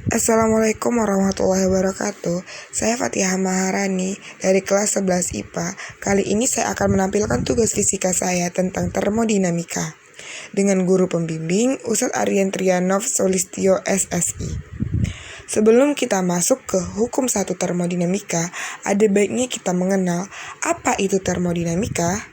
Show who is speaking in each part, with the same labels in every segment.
Speaker 1: Assalamualaikum warahmatullahi wabarakatuh. Saya Fatihah Maharani dari kelas 11 IPA. Kali ini saya akan menampilkan tugas fisika saya tentang termodinamika dengan guru pembimbing Ustadz Aryan Trianov Solistio SSI. Sebelum kita masuk ke hukum 1 termodinamika, ada baiknya kita mengenal apa itu termodinamika.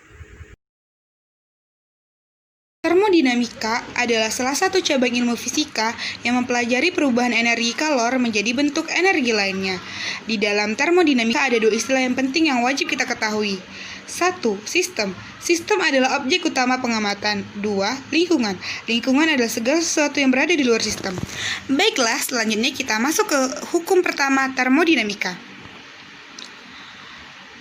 Speaker 2: Termodinamika adalah salah satu cabang ilmu fisika yang mempelajari perubahan energi kalor menjadi bentuk energi lainnya. Di dalam termodinamika ada dua istilah yang penting yang wajib kita ketahui. 1. Sistem. Sistem adalah objek utama pengamatan. 2. Lingkungan. Lingkungan adalah segala sesuatu yang berada di luar sistem. Baiklah, selanjutnya kita masuk ke hukum pertama termodinamika.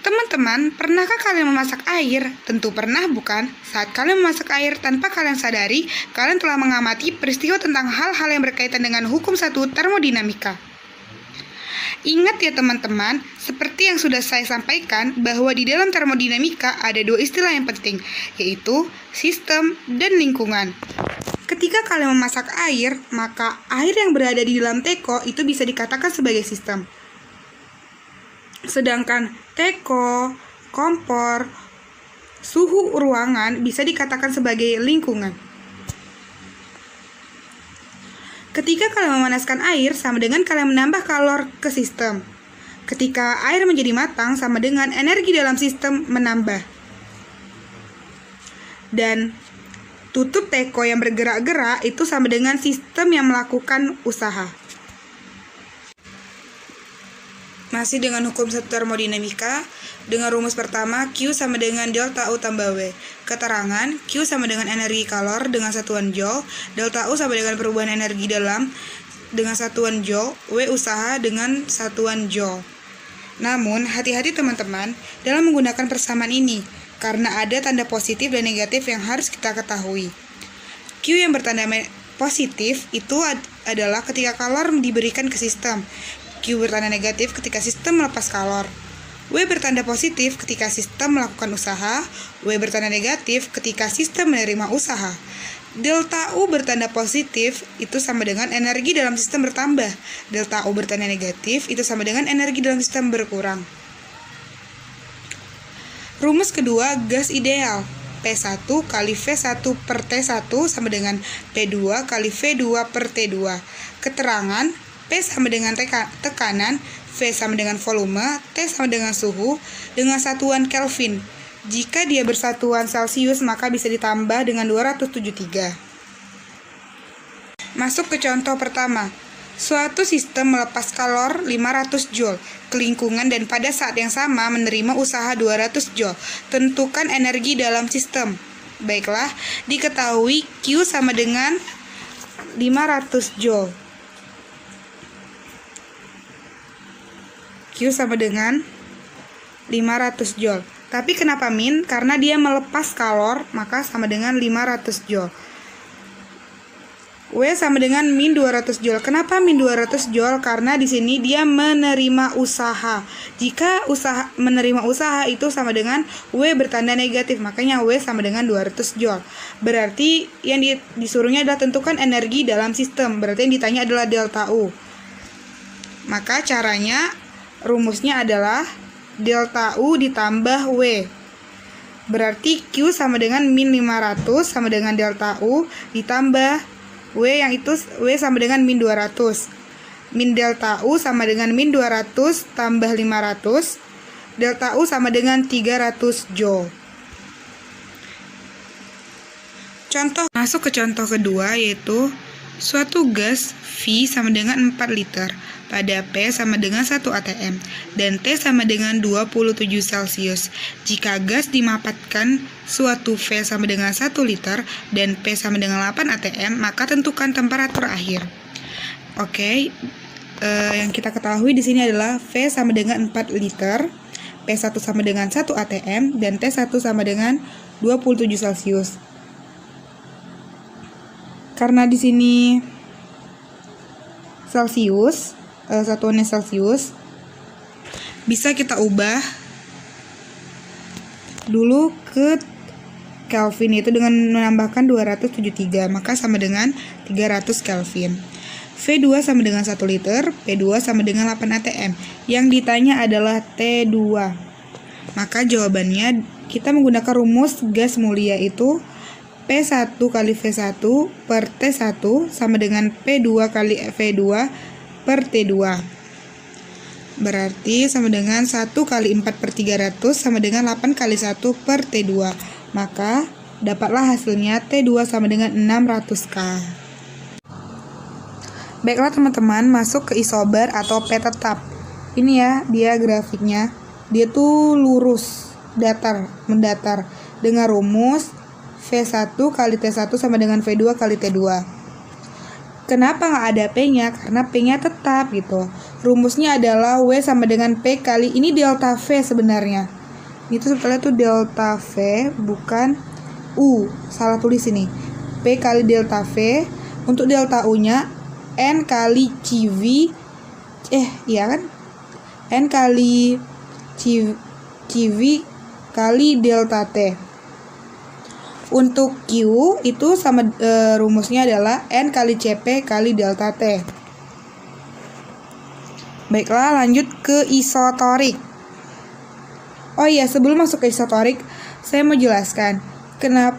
Speaker 2: Teman-teman, pernahkah kalian memasak air? Tentu pernah, bukan? Saat kalian memasak air tanpa kalian sadari, kalian telah mengamati peristiwa tentang hal-hal yang berkaitan dengan hukum 1 termodinamika. Ingat ya teman-teman, seperti yang sudah saya sampaikan, bahwa di dalam termodinamika ada dua istilah yang penting, yaitu sistem dan lingkungan. Ketika kalian memasak air, maka air yang berada di dalam teko itu bisa dikatakan sebagai sistem. Sedangkan teko, kompor, suhu ruangan bisa dikatakan sebagai lingkungan. Ketika kalian memanaskan air, sama dengan kalian menambah kalor ke sistem. Ketika air menjadi matang, sama dengan energi dalam sistem menambah. Dan tutup teko yang bergerak-gerak itu sama dengan sistem yang melakukan usaha. Masih dengan hukum 1 termodinamika, dengan rumus pertama, Q sama dengan delta U tambah W. Keterangan, Q sama dengan energi kalor dengan satuan joule, delta U sama dengan perubahan energi dalam dengan satuan joule, W usaha dengan satuan joule. Namun, hati-hati teman-teman dalam menggunakan persamaan ini, karena ada tanda positif dan negatif yang harus kita ketahui. Q yang bertanda positif itu adalah ketika kalor diberikan ke sistem. Q bertanda negatif ketika sistem melepas kalor. W bertanda positif ketika sistem melakukan usaha. W bertanda negatif ketika sistem menerima usaha. Delta U bertanda positif itu sama dengan energi dalam sistem bertambah. Delta U bertanda negatif itu sama dengan energi dalam sistem berkurang. Rumus kedua, gas ideal. P1 kali V1 per T1 sama dengan P2 kali V2 per T2. Keterangan, P sama dengan tekanan, V sama dengan volume, T sama dengan suhu, dengan satuan Kelvin. Jika dia bersatuan Celsius, maka bisa ditambah dengan 273. Masuk ke contoh pertama. Suatu sistem melepas kalor 500 Joule ke lingkungan dan pada saat yang sama menerima usaha 200 Joule. Tentukan energi dalam sistem. Baiklah, diketahui Q sama dengan 500 Joule. Q sama dengan 500 Joule. Tapi kenapa min? Karena dia melepas kalor, maka sama dengan 500 Joule. W sama dengan min 200 Joule. Kenapa min 200 Joule? Karena di sini dia menerima usaha. Jika menerima usaha itu sama dengan W bertanda negatif, makanya W sama dengan 200 Joule. Berarti yang disuruhnya adalah tentukan energi dalam sistem. Berarti yang ditanya adalah delta U. Maka caranya, rumusnya adalah delta U ditambah W. Berarti Q sama dengan min 500 sama dengan delta U ditambah W yang itu W sama dengan min 200. Min delta U sama dengan min 200 tambah 500. Delta U sama dengan 300 Joule. Contoh, masuk ke contoh kedua, yaitu suatu gas V sama dengan 4 liter pada P sama dengan 1 atm dan T sama dengan 27 Celsius. Jika gas dimapatkan suatu V sama dengan 1 liter dan P sama dengan 8 atm, maka tentukan temperatur akhir. Oke, yang kita ketahui di sini adalah V sama dengan 4 liter, P1 sama dengan 1 atm dan T1 sama dengan 27 Celsius. Karena di sini Celsius, satuannya Celsius, bisa kita ubah dulu ke Kelvin, itu dengan menambahkan 273, maka sama dengan 300 Kelvin. V2 sama dengan 1 liter, P2 sama dengan 8 atm. Yang ditanya adalah T2. Maka jawabannya kita menggunakan rumus gas mulia itu P1 kali V1 per T1 sama dengan P2 kali V2 per T2. Berarti sama dengan 1 kali 4/300 sama dengan 8 kali 1 per T2. Maka dapatlah hasilnya T2 sama dengan 600K. Baiklah teman-teman, masuk ke isobar atau P tetap. Ini ya, dia grafiknya. Dia tuh lurus, datar, mendatar dengan rumus V1 kali T1 sama dengan V2 kali T2. Kenapa nggak ada P-nya? Karena P-nya tetap gitu. Rumusnya adalah W sama dengan P kali, ini delta V sebenarnya. Itu sebetulnya tuh delta V, bukan U. Salah tulis ini. P kali delta V. Untuk delta U-nya N kali CV. Iya kan? N kali CV kali delta T. Untuk Q itu sama rumusnya adalah N kali CP kali delta T. Baiklah, lanjut ke isotorik. Oh iya, sebelum masuk ke isotorik, saya mau jelaskan kenapa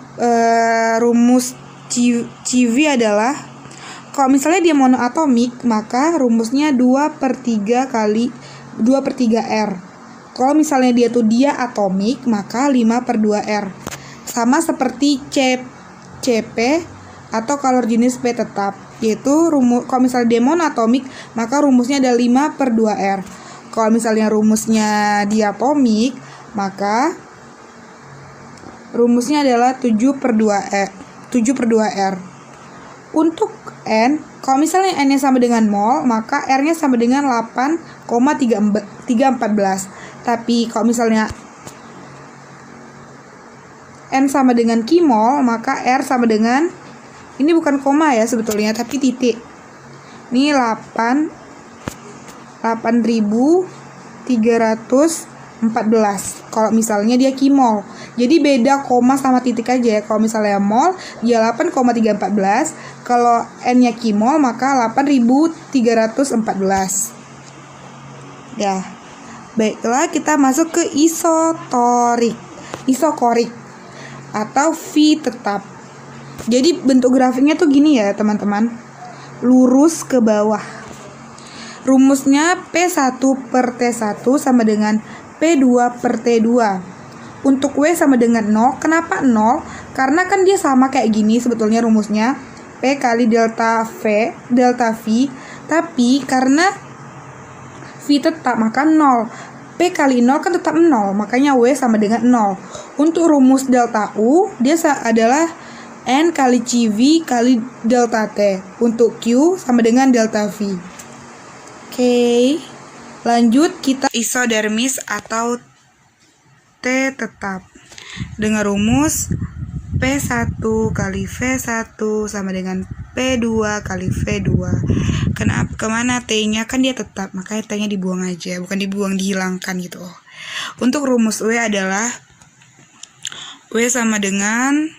Speaker 2: rumus CV adalah kalau misalnya dia monoatomik, maka rumusnya 2/3 kali 2/3R. Kalau misalnya dia tuh diatomik, maka 5/2R. Sama seperti CP atau kalor jenis P tetap, yaitu kalau misalnya dia monoatomik, maka rumusnya ada 5/2R. Kalau misalnya rumusnya diatomik, maka rumusnya adalah 7/2R. Untuk N, kalau misalnya N-nya sama dengan mol, maka R-nya sama dengan 8,314. Tapi kalau misalnya N sama dengan kimol, maka R sama dengan, ini bukan koma ya sebetulnya, tapi titik. Ini 8.314 kalau misalnya dia kimol. Jadi beda koma sama titik aja ya. Kalau misalnya mol dia 8,314, kalau N-nya kimol maka 8.314. Ya. Baiklah, kita masuk ke isotorik. Isokorik atau V tetap. Jadi bentuk grafiknya tuh gini ya teman-teman, lurus ke bawah. Rumusnya P1 per T1 sama dengan P2 per T2. Untuk W sama dengan 0. Kenapa 0? Karena kan dia sama kayak gini sebetulnya rumusnya, P kali delta V. Tapi karena V tetap maka 0. P kali 0 kan tetap 0, makanya W sama dengan 0. Untuk rumus delta U, dia adalah N kali CV kali delta T. Untuk Q sama dengan delta V. Oke, lanjut kita isodermis atau T tetap dengan rumus P1 kali V1 sama dengan P2 kali V2. Kemana T-nya? Kan dia tetap, makanya T-nya dibuang aja, bukan dibuang, dihilangkan gitu. Untuk rumus W adalah W sama dengan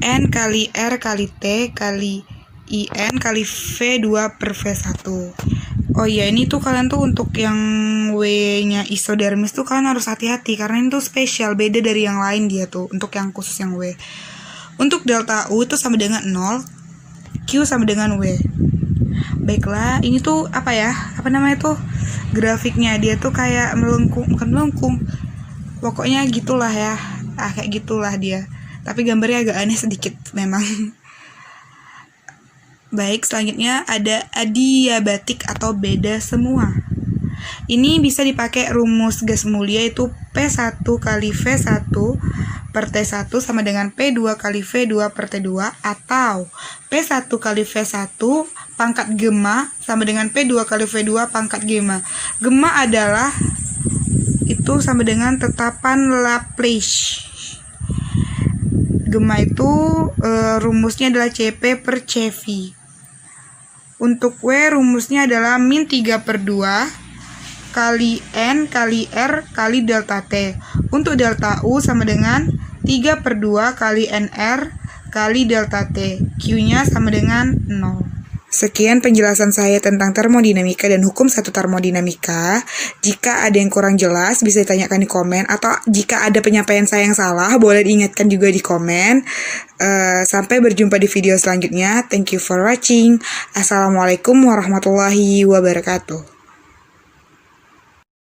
Speaker 2: N kali R kali T kali IN kali V2 per V1. Oh iya, ini tuh kalian tuh untuk yang W-nya isodermis tuh kalian harus hati-hati karena ini tuh spesial, beda dari yang lain dia tuh, untuk yang khusus yang W. Untuk delta U itu sama dengan 0, Q sama dengan W. Baiklah, ini tuh apa ya? Apa namanya tuh? Grafiknya dia tuh kayak melengkung, bukan melengkung. Pokoknya gitulah ya. Kayak gitulah dia. Tapi gambarnya agak aneh sedikit memang. Baik, selanjutnya ada adiabatik atau beda semua. Ini bisa dipakai rumus gas mulia itu P1 kali V1 per T1 sama dengan P2 kali V2 per T2, atau P1 kali V1 pangkat gamma sama dengan P2 kali V2 pangkat gamma. Gamma adalah itu sama dengan tetapan Laplace. Gamma itu rumusnya adalah CP per CV. Untuk W rumusnya adalah min 3/2 kali N kali R kali delta T. Untuk delta U sama dengan 3/2 kali NR kali delta T. Q-nya sama dengan 0. Sekian penjelasan saya tentang termodinamika dan hukum satu termodinamika. Jika ada yang kurang jelas, bisa ditanyakan di komen. Atau jika ada penyampaian saya yang salah, boleh diingatkan juga di komen. Sampai berjumpa di video selanjutnya. Thank you for watching. Assalamualaikum warahmatullahi wabarakatuh.